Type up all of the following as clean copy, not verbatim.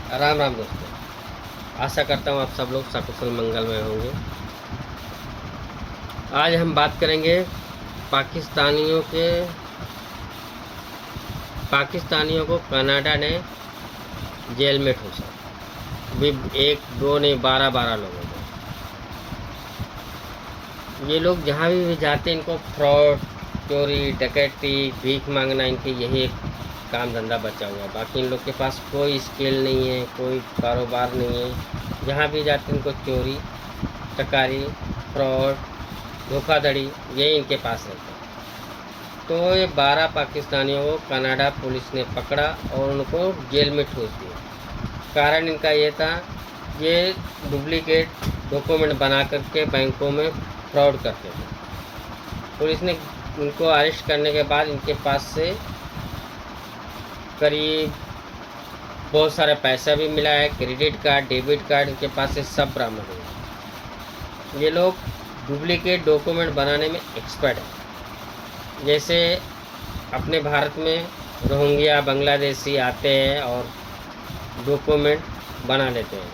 राम राम दोस्तों, आशा करता हूँ आप सब लोग सकुशल मंगल में होंगे। आज हम बात करेंगे पाकिस्तानियों के पाकिस्तानियों को कनाडा ने जेल में ठूसा। भी एक दो नहीं, 12 लोगों को। ये लोग जहाँ भी जाते हैं इनको फ्रॉड, चोरी, डकैती, भीख मांगना, इनके यही एक काम धंधा बचा हुआ है। बाकी इन लोग के पास कोई स्किल नहीं है, कोई कारोबार नहीं है। जहाँ भी जाते हैं इनको चोरी, टकारी, फ्रॉड, धोखाधड़ी, यही इनके पास रहता है। तो ये 12 पाकिस्तानियों को कनाडा पुलिस ने पकड़ा और उनको जेल में ठूस दिया। कारण इनका ये था, ये डुप्लीकेट डॉक्यूमेंट बना करके बैंकों में फ्रॉड करते थे। पुलिस ने इनको अरेस्ट करने के बाद इनके पास से करीब बहुत सारा पैसा भी मिला है, क्रेडिट कार्ड, डेबिट कार्ड, इनके पास से सब बरामद हुआ। ये लोग डुप्लीकेट डॉक्यूमेंट बनाने में एक्सपर्ट हैं। जैसे अपने भारत में रोहिंग्या, बांग्लादेशी आते हैं और डॉक्यूमेंट बना लेते हैं,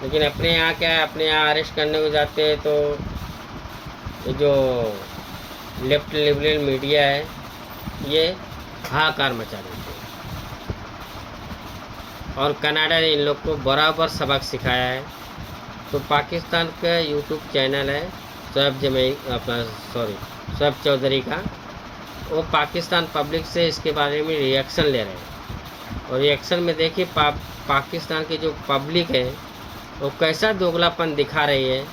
लेकिन अपने यहाँ क्या है, अपने यहाँ अरेस्ट करने को जाते हैं तो ये जो लेफ्ट लिबरल मीडिया है ये हाहाकार मचा देते हैं। और कनाडा ने इन लोग को बराबर सबक सिखाया है। तो पाकिस्तान का यूट्यूब चैनल है शोएब चौधरी का, वो पाकिस्तान पब्लिक से इसके बारे में रिएक्शन ले रहे हैं। और रिएक्शन में देखिए पाकिस्तान की जो पब्लिक है वो कैसा दोगलापन दिखा रही है।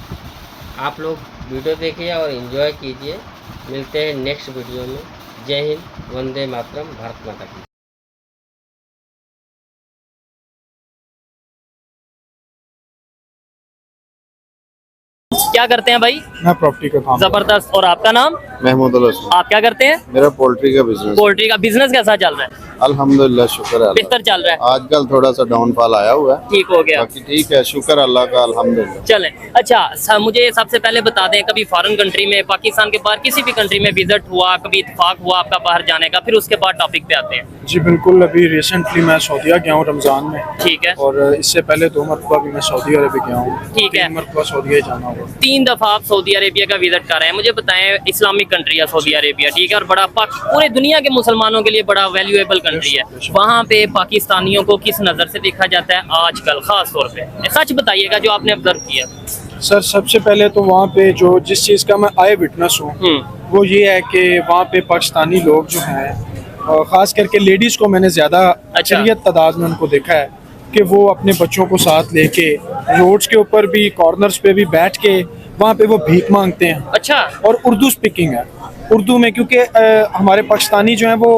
आप लोग वीडियो देखिए और एंजॉय कीजिए। मिलते हैं नेक्स्ट वीडियो में। जय हिंद, वंदे मातरम, भारत माता की। क्या करते हैं भाई? मैं प्रॉपर्टी का काम। जबरदस्त। और आपका नाम? महमूद हसन। आप क्या करते हैं? मेरा पोल्ट्री का बिजनेस। पोल्ट्री का बिजनेस कैसा चल रहा है? अल्हम्दुलिल्लाह, शुक्र है। बेहतर चल रहा है? आजकल थोड़ा सा डाउनफॉल आया हुआ है, ठीक हो गया? बाकी ठीक है, शुक्र अल्लाह का, अल्हम्दुलिल्लाह। चलें। अच्छा, मुझे सबसे पहले बता दें, कभी फॉरेन कंट्री में, पाकिस्तान के बाहर किसी भी कंट्री में विजिट हुआ, कभी इत्तेफाक हुआ आपका बाहर जाने का? फिर उसके बाद टॉपिक पे आते हैं। जी बिल्कुल, अभी रिसेंटली मैं सऊदीया गया हूँ रमजान में। ठीक है। और इससे पहले 2 मरतबा भी मैं सऊदी अरब गया हूँ। ठीक है। 3 मरतबा सऊदीया जाना होगा। 3 दफा आप सऊदी अरेबिया का विजिट कर रहे हैं। मुझे बताएं, इस्लामिक कंट्री है सऊदी अरेबिया, ठीक है, और बड़ा पूरे दुनिया के मुसलमानों के लिए बड़ा वैल्यूएबल कंट्री है। वहाँ पे पाकिस्तानियों को किस नज़र से देखा जाता है आजकल, खास तौर पे? सच बताइएगा जो आपने ऑब्जर्व किया। सर, सबसे पहले तो वहाँ पे जो जिस चीज़ का मैं आई विटनेस हूँ वो ये है कि वहाँ पे पाकिस्तानी लोग जो हैं, ख़ास करके लेडीज़ को मैंने ज़्यादा अक्सरियत तादाद में उनको देखा है कि वो अपने बच्चों को साथ लेके रोड्स के ऊपर भी, कॉर्नर्स पे भी बैठ के वहाँ पे वो भीख मांगते हैं। अच्छा। और उर्दू स्पीकिंग है, उर्दू में, क्योंकि हमारे पाकिस्तानी जो हैं वो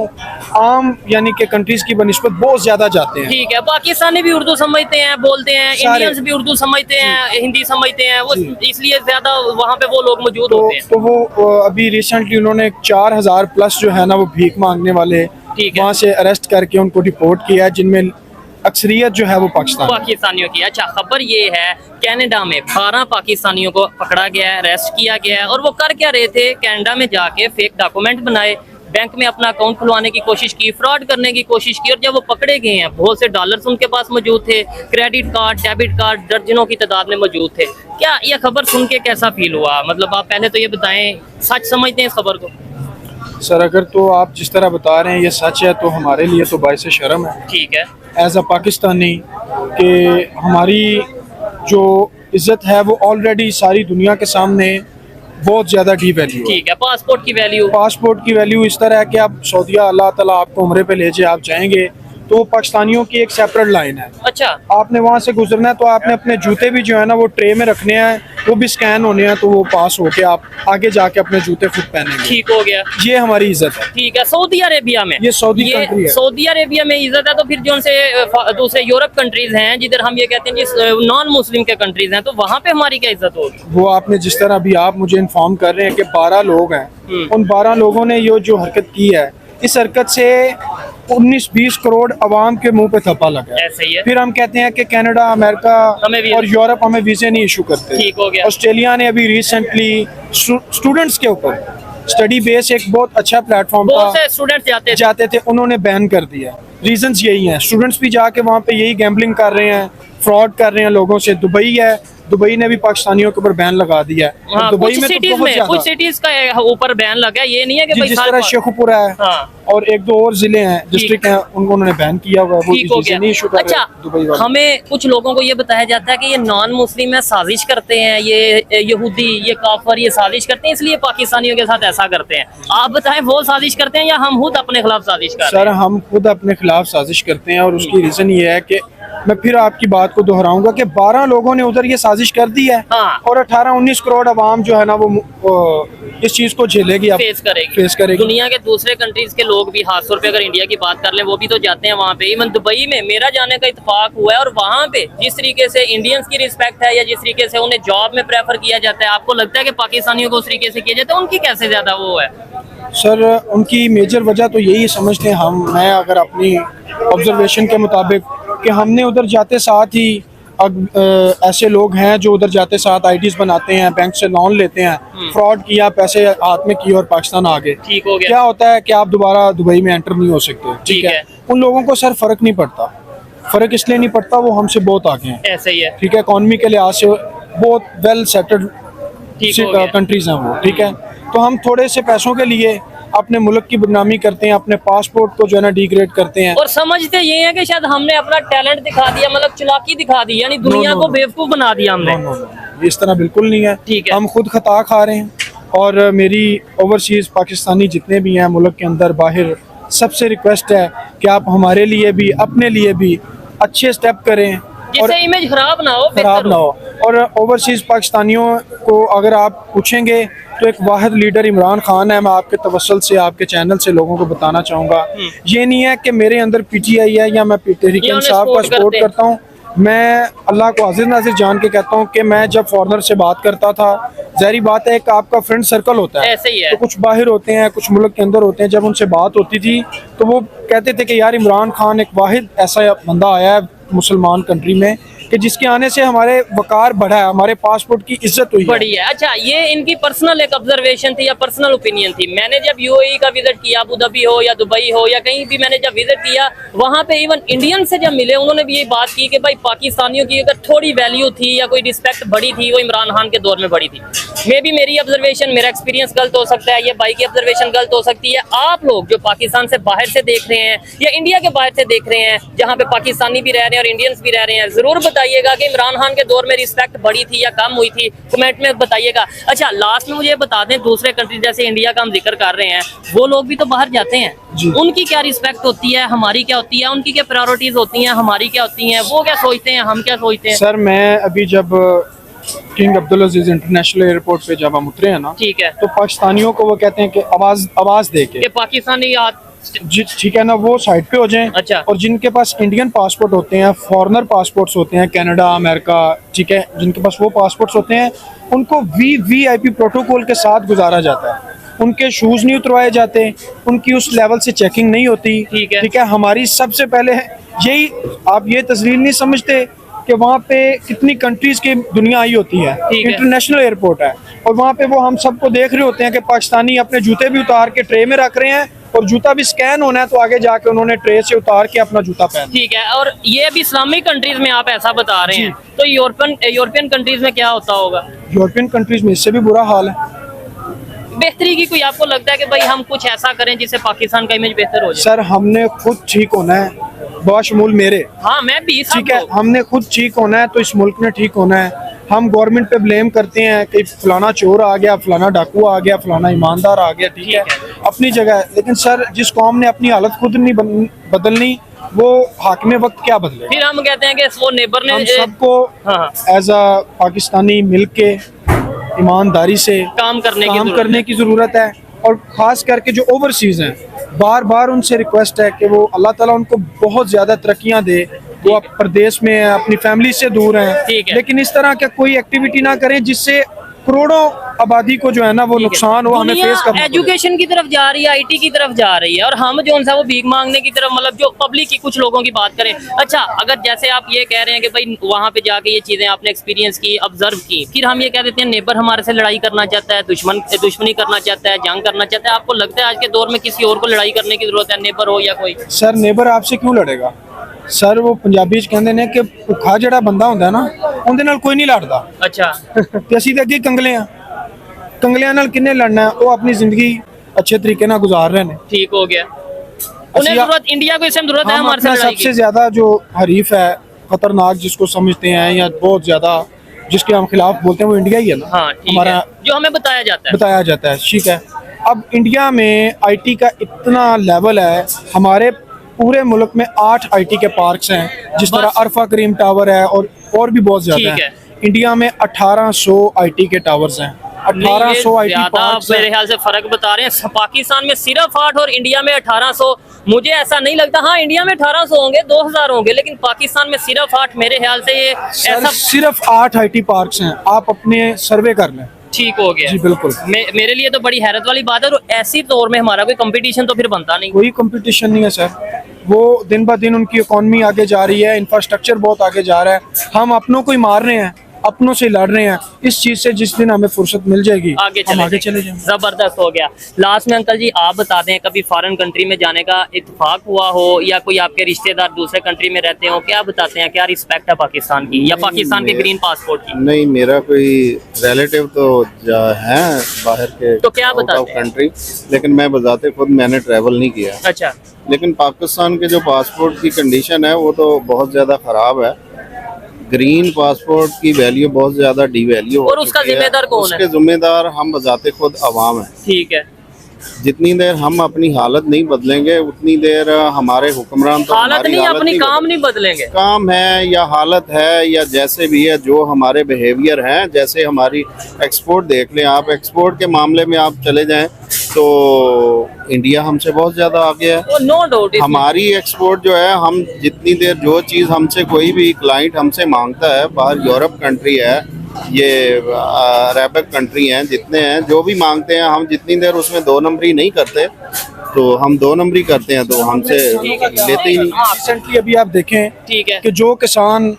आम यानी कि कंट्रीज़ की बनिस्बत बहुत ज़्यादा जाते हैं। ठीक है, पाकिस्तानी भी उर्दू समझते हैं, बोलते हैं, इंडियंस भी उर्दू समझते हैं, हिंदी समझते हैं, वो इसलिए ज्यादा वहाँ पे वो लोग मौजूद होते हैं। तो वो अभी रिसेंटली उन्होंने 4000 प्लस जो है ना वो भीख मांगने वाले वहाँ से अरेस्ट करके उनको डिपोर्ट किया है, जिनमें अक्सरियत जो है वो पाकिस्तानियों की। अच्छा, खबर ये है कनाडा में 12 पाकिस्तानियों को पकड़ा गया है, अरेस्ट किया गया है। और वो कर क्या रहे थे? कनाडा में जाके फेक डॉक्यूमेंट बनाए, बैंक में अपना अकाउंट खुलवाने की कोशिश की, फ्रॉड करने की कोशिश की। और जब वो पकड़े गए हैं, बहुत से डॉलर्स उनके पास मौजूद थे, क्रेडिट कार्ड, डेबिट कार्ड दर्जनों की तादाद में मौजूद थे। क्या ये खबर सुन के कैसा फील हुआ? मतलब आप पहले तो ये बताएं, सच समझते हैं इस खबर को? सर, अगर तो आप जिस तरह बता रहे हैं ये सच है तो हमारे लिए तो बाइसे शर्म है। ठीक है। एज अ पाकिस्तानी कि हमारी जो इज्जत है वो ऑलरेडी सारी दुनिया के सामने बहुत ज़्यादा डी वैल्यू है। ठीक है। पासपोर्ट की वैल्यू इस तरह है कि आप सऊदीया, अल्लाह ताला आपको उम्रे पे ले जाए, आप जाएंगे तो पाकिस्तानियों की एक सेपरेट लाइन है। अच्छा। आपने वहाँ से गुजरना है तो आपने अपने जूते भी जो है ना वो ट्रे में रखने हैं, वो भी स्कैन होने हैं, तो वो पास होके आप आगे जाके अपने जूते खुद पहनेंगे। ठीक हो गया। ये हमारी इज्जत है। ठीक है। सऊदी अरेबिया में, ये सऊदी कंट्री है। सऊदी अरेबिया में इज्जत है, तो फिर जो उनसे दूसरे यूरोप कंट्रीज हैं जिधर हम ये कहते हैं जिस नॉन मुस्लिम के कंट्रीज हैं, तो वहाँ पे हमारी क्या इज्जत होगी? वो आपने जिस तरह अभी आप मुझे इन्फॉर्म कर रहे हैं कि 12 लोग हैं, उन 12 लोगों ने ये जो हरकत की है, इस हरकत से 19-20 करोड़ अवाम के मुंह पे थप्पा लगा है। ऐसे ही है। फिर हम कहते हैं कि कनाडा, अमेरिका और यूरोप हमें वीजे नहीं इशू करते। ठीक हो गया। ऑस्ट्रेलिया ने अभी रिसेंटली स्टूडेंट्स के ऊपर स्टडी बेस एक बहुत अच्छा प्लेटफॉर्म था, स्टूडेंट्स जाते थे, उन्होंने बैन कर दिया। रीजंस यही हैं। स्टूडेंट्स भी जाके वहाँ पे यही गैम्बलिंग कर रहे हैं, फ्रॉड कर रहे हैं लोगों से। दुबई है, दुबई ने भी पाकिस्तानियों के ऊपर बैन लगा दिया है। हाँ, दुबई कुछ में तो सिटीज बहुत में ज्यादा, कुछ सिटीज का ऊपर बैन लगा है, ये नहीं है कि जी, भाई जिस साल तरह बाद- शेखुपुरा है हाँ, और एक दो और जिले हैं, डिस्ट्रिक्ट हैं, उनको उन्होंने बैन किया हुआ है। वो ठीक हो चीजें नहीं इशू गया। कर रहे अच्छा, दुबई वाले। हमें कुछ लोगों को ये बताया जाता है कि ये नॉन मुस्लिम है, साजिश करते हैं, ये यहूदी, ये काफर, ये साजिश करते हैं, इसलिए पाकिस्तानियों के साथ ऐसा करते हैं। आप बताएं, वो साजिश करते हैं या हम खुद अपने खिलाफ साजिश कर रहे सर हैं? हम खुद अपने खिलाफ साजिश करते हैं और उसकी रीजन ये है कि मैं फिर आपकी बात को दोहराऊंगा कि 12 लोगों ने उधर ये साजिश कर दी है हाँ। और 18-19 करोड़ आवाम जो है ना वो इस चीज को झेलेगी, अब फेस करेगी। फेस करेगी। दुनिया के दूसरे कंट्रीज के लोग भी, खास तौर पे अगर इंडिया की बात कर लें, वो भी तो जाते हैं वहाँ पे। इवन दुबई में मेरा जाने का इत्तेफाक हुआ है और वहाँ पे जिस तरीके से इंडियंस की रिस्पेक्ट है या जिस तरीके से उन्हें जॉब में प्रेफर किया जाता है, आपको लगता है कि पाकिस्तानियों को उस तरीके से किया जाता है? उनकी कैसे ज्यादा वो है? सर उनकी मेजर वजह तो यही समझते हैं हम, मैं अगर अपनी ऑब्जर्वेशन के मुताबिक, कि हमने उधर जाते साथ ही ऐसे लोग हैं जो उधर जाते साथ आईडीज बनाते हैं, बैंक से लोन लेते हैं, फ्रॉड किया, पैसे हाथ में किए और पाकिस्तान आ गए। ठीक हो गया। क्या होता है कि आप दोबारा दुबई में एंटर नहीं हो सकते। ठीक है। उन लोगों को सर फर्क नहीं पड़ता। फर्क इसलिए नहीं पड़ता, वो हमसे बहुत आगे हैं। ऐसे ही है। ठीक है, इकॉनमी के लिहाज से बहुत वेल सेटल्ड ठीक हो गया। कंट्रीज हैं वो। ठीक है, तो हम थोड़े से पैसों के लिए अपने मुल्क की बदनामी करते हैं, अपने पासपोर्ट को जो है ना डिग्रेड करते हैं। और समझते ये है कि शायद हमने अपना टैलेंट दिखा दिया, मतलब चालाकी दिखा दी, यानी दुनिया नो, को नो। बेवकूफ बना दिया हमने। नो, नो, नो, इस तरह बिल्कुल नहीं है। ठीक है। हम खुद खता खा रहे हैं और मेरी ओवरसीज पाकिस्तानी जितने भी हैं मुल्क के अंदर बाहर, सबसे रिक्वेस्ट है कि आप हमारे लिए भी, अपने लिए भी अच्छे स्टेप करें और जिससे इमेज खराब ना हो, खराब बेहतर ना हो। और ओवरसीज पाकिस्तानियों को अगर आप पूछेंगे तो एक वाहिद लीडर इमरान खान है। मैं आपके तवस्सुल से, आपके चैनल से लोगों को बताना चाहूँगा, ये नहीं है कि मेरे अंदर पीटीआई है या मैं तहरीक या उन्हें इंसाफ का support सपोर्ट करते हैं। करता हूँ। मैं अल्लाह को हाजिर नाजिर जान के कहता हूँ कि मैं जब फॉरनर से बात करता था, ज़ाहिर बात है एक आपका फ्रेंड सर्कल होता है, ऐसे ही है। तो कुछ बाहर होते हैं, कुछ मुल्क के अंदर होते हैं। जब उनसे बात होती थी तो वो कहते थे कि यार इमरान खान एक वाहिद ऐसा बंदा आया है मुसलमान कंट्री में कि जिसके आने से हमारे वकार बढ़ा है, हमारे पासपोर्ट की इज्जत हुई है। बड़ी है। अच्छा, ये इनकी पर्सनल एक ऑब्जर्वेशन थी या पर्सनल ओपिनियन थी। मैंने जब यूएई का विजिट किया, अबू धाबी हो या दुबई हो या कहीं भी मैंने जब विजिट किया, वहाँ पे इवन इंडियन से जब मिले, उन्होंने भी ये बात की कि भाई पाकिस्तानियों की अगर थोड़ी वैल्यू थी या कोई रिस्पेक्ट बड़ी थी, वो इमरान खान के दौर में बड़ी थी। मे भी मेरी ऑब्जर्वेशन, मेरा एक्सपीरियंस गलत हो सकता है, ये भाई की ऑब्जर्वेशन गलत हो सकती है। आप लोग जो पाकिस्तान से बाहर से देख रहे हैं या इंडिया के बाहर से देख रहे हैं, जहाँ पे पाकिस्तानी भी रह रहे हैं और इंडियंस भी रह रहे हैं, जरूर बताइएगा कि इमरान खान के दौर में रिस्पेक्ट बढ़ी थी या कम हुई थी, कमेंट में बताइएगा। अच्छा, लास्ट में मुझे बता दें, दूसरे कंट्री जैसे इंडिया का हम जिक्र कर रहे हैं, वो लोग भी तो बाहर जाते हैं, उनकी क्या रिस्पेक्ट होती है, हमारी क्या होती है, उनकी क्या प्रायोरिटीज होती हैं, हमारी क्या होती हैं, वो क्या सोचते हैं, हम क्या सोचते हैं? सर मैं अभी जब किंग अब्दुल अजीज इंटरनेशनल एयरपोर्ट पे जब हम उतरे हैं ना, ठीक है, तो पाकिस्तानियों को वो कहते हैं कि आवाज दे के कि पाकिस्तानी ठीक है ना, वो साइड पे हो जाएं। अच्छा। और जिनके पास इंडियन पासपोर्ट होते हैं, फॉरेनर पासपोर्ट्स होते हैं, कनाडा, अमेरिका, ठीक है, जिनके पास वो पासपोर्ट्स होते हैं, उनको वीआईपी प्रोटोकॉल के साथ गुजारा जाता है। उनके शूज नहीं उतरवाए जाते, उनकी उस लेवल से चेकिंग नहीं होती। ठीक है। हमारी सबसे पहले यही, आप ये तस्वीर नहीं समझते कि वहाँ पे कितनी कंट्रीज की दुनिया आई होती है, ठीक है। इंटरनेशनल एयरपोर्ट है, और वहाँ पे वो हम सबको देख रहे होते हैं कि पाकिस्तानी अपने जूते भी उतार के ट्रे में रख रहे हैं, और जूता भी स्कैन होना है तो आगे जाके उन्होंने ट्रे से उतार के अपना जूता पहना। ठीक है। और ये अभी इस्लामिक कंट्रीज में आप ऐसा बता रहे हैं, तो यूरोपियन कंट्रीज में क्या होता होगा? यूरोपियन कंट्रीज में इससे भी बुरा हाल है। बेहतरी की कोई आपको लगता है कि भाई हम कुछ ऐसा करें जिससे पाकिस्तान का इमेज बेहतर हो जाए? सर हमने खुद ठीक होना है, बाशमूल मेरे, हाँ मैं भी, सब ठीक है, लोग। हमने खुद ठीक होना है तो इस मुल्क ने ठीक होना है। हम गवर्नमेंट पे ब्लेम करते हैं कि फलाना चोर आ गया, फलाना डाकू आ गया, फलाना ईमानदार आ गया, ठीक है, अपनी जगह है। लेकिन सर जिस कौम ने अपनी हालत खुद नहीं बदलनी, वो हाकिम वक्त क्या बदले? फिर हम कहते हैं कि वो नेबर ने हम सबको हाँ, एज अ पाकिस्तानी मिल के ईमानदारी से काम करने की जरूरत है। और खास करके जो ओवरसीज हैं, बार बार उनसे रिक्वेस्ट है कि वो अल्लाह ताला उनको बहुत ज्यादा तरक्कियां दे। वो आप प्रदेश में हैं, अपनी फैमिली से दूर हैं, ठीक है। लेकिन इस तरह का कोई एक्टिविटी ना करें जिससे करोड़ों आबादी को जो है ना वो नुकसान हो हमें फेस करना पड़ेगा। एजुकेशन की तरफ जा रही है, आईटी की तरफ जा रही है, और हम जो है वो भीख मांगने की तरफ, मतलब जो पब्लिक की कुछ लोगों की बात करें। अच्छा, अगर जैसे आप ये कह रहे हैं कि भाई वहां पे जाके ये चीजें आपने एक्सपीरियंस की, ऑब्जर्व की, फिर हम ये कह देते हैं नेबर हमारे से लड़ाई करना चाहता है, दुश्मनी करना चाहता है, जंग करना चाहता है। आपको लगता है आज के दौर में किसी और को लड़ाई करने की जरूरत है, नेबर हो या कोई? सर नेबर आपसे क्यों लड़ेगा सर? वो पंजाबी कहते ने कि भुखा जिहड़ा बंदा हुंदा ना उहदे नाल कोई नहीं लड़दा। अच्छा। ते असीं ते अगे कंगले आ, कंगलियां नाल किन्ने लड़ना है? वो अपनी जिंदगी अच्छे तरीके नाल गुजार रहे हैं। ठीक हो गया। उन्हें जरूरत, इंडिया को इसमें जरूरत है हम हमारे से अपना लड़ाई की। सबसे ज्यादा जो हरीफ है, खतरनाक जिसको समझते हैं या बहुत ज्यादा जिसके हम खिलाफ बोलते हैं, वो इंडिया ही है ना। हाँ, ठीक हमारा है, जो हमें बताया जाता है। ठीक है, अब इंडिया में आईटी का इतना लेवल है, हमारे पूरे मुल्क में 8 आईटी के पार्क्स हैं, जिस तरह अरफा करीम टावर है और भी बहुत ज्यादा ठीक है। है। इंडिया में 1800 आईटी के टावर्स हैं, 1800 आईटी पार्क्स मेरे ख्याल से फर्क बता रहे हैं। पाकिस्तान में सिर्फ 8 और इंडिया में 1800। मुझे ऐसा नहीं लगता। हाँ, इंडिया में 1800 होंगे, 2000 होंगे, लेकिन पाकिस्तान में सिर्फ 8। मेरे ख्याल से ये ऐसा सिर्फ 8 आईटी पार्क्स हैं। आप अपने सर्वे कर लें। ठीक हो गया जी बिल्कुल। मेरे लिए तो बड़ी हैरत वाली बात है। और ऐसी दौर में हमारा कोई कंपटीशन तो फिर बनता नहीं। कोई कंपटीशन नहीं है सर। वो दिन ब दिन उनकी इकोनॉमी आगे जा रही है, इंफ्रास्ट्रक्चर बहुत आगे जा रहा है। हम अपनों को ही मार रहे हैं, अपनों से लड़ रहे हैं। इस चीज से जिस दिन हमें फुर्सत मिल जाएगी हम आगे चले जाएंगे। जबरदस्त हो गया। लास्ट में अंकल जी आप बता दें, कभी फॉरेन कंट्री में जाने का इत्तेफाक हुआ हो, या कोई आपके रिश्तेदार दूसरे कंट्री में रहते हो, क्या बताते हैं, क्या रिस्पेक्ट है पाकिस्तान की या पाकिस्तान के ग्रीन पासपोर्ट की? नहीं, मेरा कोई रिलेटिव तो है बाहर के, तो क्या बताते हैं? कंट्री, लेकिन मैं बजाते खुद मैंने ट्रैवल नहीं किया। अच्छा। लेकिन पाकिस्तान के जो पासपोर्ट की कंडीशन है वो तो बहुत ज़्यादा ख़राब है। ग्रीन पासपोर्ट की वैल्यू बहुत ज़्यादा डिवैल्यू हो और उसका चुकी है। जिम्मेदार कौन है? उसके जिम्मेदार हम बजाते खुद अवाम है। ठीक है। जितनी देर हम अपनी हालत नहीं बदलेंगे उतनी देर हमारे हुक्मरान तो हालत हमारी नहीं, हालत अपनी काम बदलेंगे। नहीं बदलेंगे। काम है या हालत है या जैसे भी है, जो हमारे बिहेवियर हैं, जैसे हमारी एक्सपोर्ट देख लें आप, एक्सपोर्ट के मामले में आप चले जाएं तो इंडिया हमसे बहुत ज़्यादा आगे है। No doubt. हमारी एक्सपोर्ट जो है, हम जितनी देर जो चीज़ हमसे कोई भी क्लाइंट हमसे मांगता है, बाहर यूरोप कंट्री है, ये अरबिक कंट्री हैं, जितने हैं जो भी मांगते हैं, हम जितनी देर उसमें 2 नंबरी नहीं करते तो हम 2 नंबरी करते हैं तो हमसे लेते ही नहीं। रिसेंटली अभी आप देखें ठीक है कि जो किसान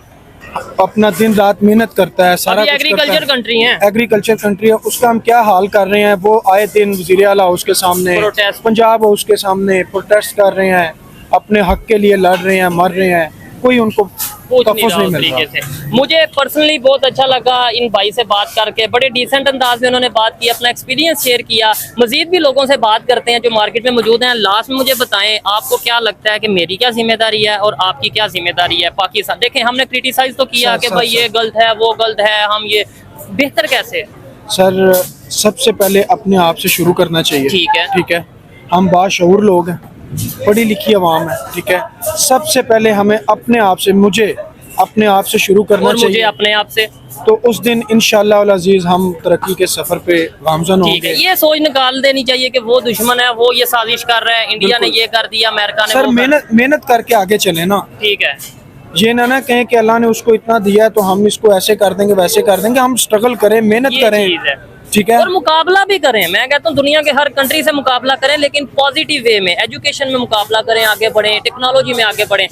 अपना दिन रात मेहनत करता है, सारा कुछ एग्रीकल्चर कंट्री है, एग्रीकल्चर कंट्री है, उसका हम क्या हाल कर रहे हैं। वो आए दिन वज़ीर आला हाउस के सामने, प्रोटेस्ट। पंजाब हाउस के सामने प्रोटेस्ट कर रहे हैं, अपने हक के लिए लड़ रहे हैं, मर रहे हैं, कोई उनको तहफ़्फ़ुज़ नहीं मिल रहा। से मुझे पर्सनली बहुत अच्छा लगा इन भाई से बात करके। बड़े डिसेंट अंदाज में उन्होंने बात की, अपना एक्सपीरियंस शेयर किया। मजीद भी लोगों से बात करते हैं जो मार्केट में मौजूद हैं। लास्ट में मुझे बताएं, आपको क्या लगता है कि मेरी क्या जिम्मेदारी है और आपकी क्या जिम्मेदारी है? पाकिस्तान देखें, हमने क्रिटिसाइज तो किया कि भाई ये गलत है, वो गलत है, हम ये बेहतर कैसे? सर सबसे पहले अपने आप से शुरू करना चाहिए। ठीक है। हम बाशऊर लोग हैं, पढ़ी लिखी आवाम है। ठीक है, सबसे पहले हमें अपने आप से, मुझे अपने आप से शुरू करना और मुझे चाहिए। अपने आप से, तो उस दिन इंशाअल्लाह अल अज़ीज़ हम तरक्की के सफर पे गामज़न ठीक है। होंगे। ये सोच निकाल देनी चाहिए कि वो दुश्मन है, वो ये साजिश कर रहा है, इंडिया ने ये कर दिया, अमेरिका ने सर वो मेहनत करके आगे चले ना। ठीक है। ये ना कहें कि अल्लाह ने उसको इतना दिया है तो हम इसको ऐसे कर देंगे वैसे कर देंगे। हम स्ट्रगल करें, मेहनत ये करें। चीज़ है। ठीक है, और मुकाबला भी करें। मैं कहता हूँ दुनिया के हर कंट्री से मुकाबला करें, लेकिन पॉजिटिव वे में, एजुकेशन में मुकाबला करें, आगे बढ़ें, टेक्नोलॉजी में आगे बढ़ें।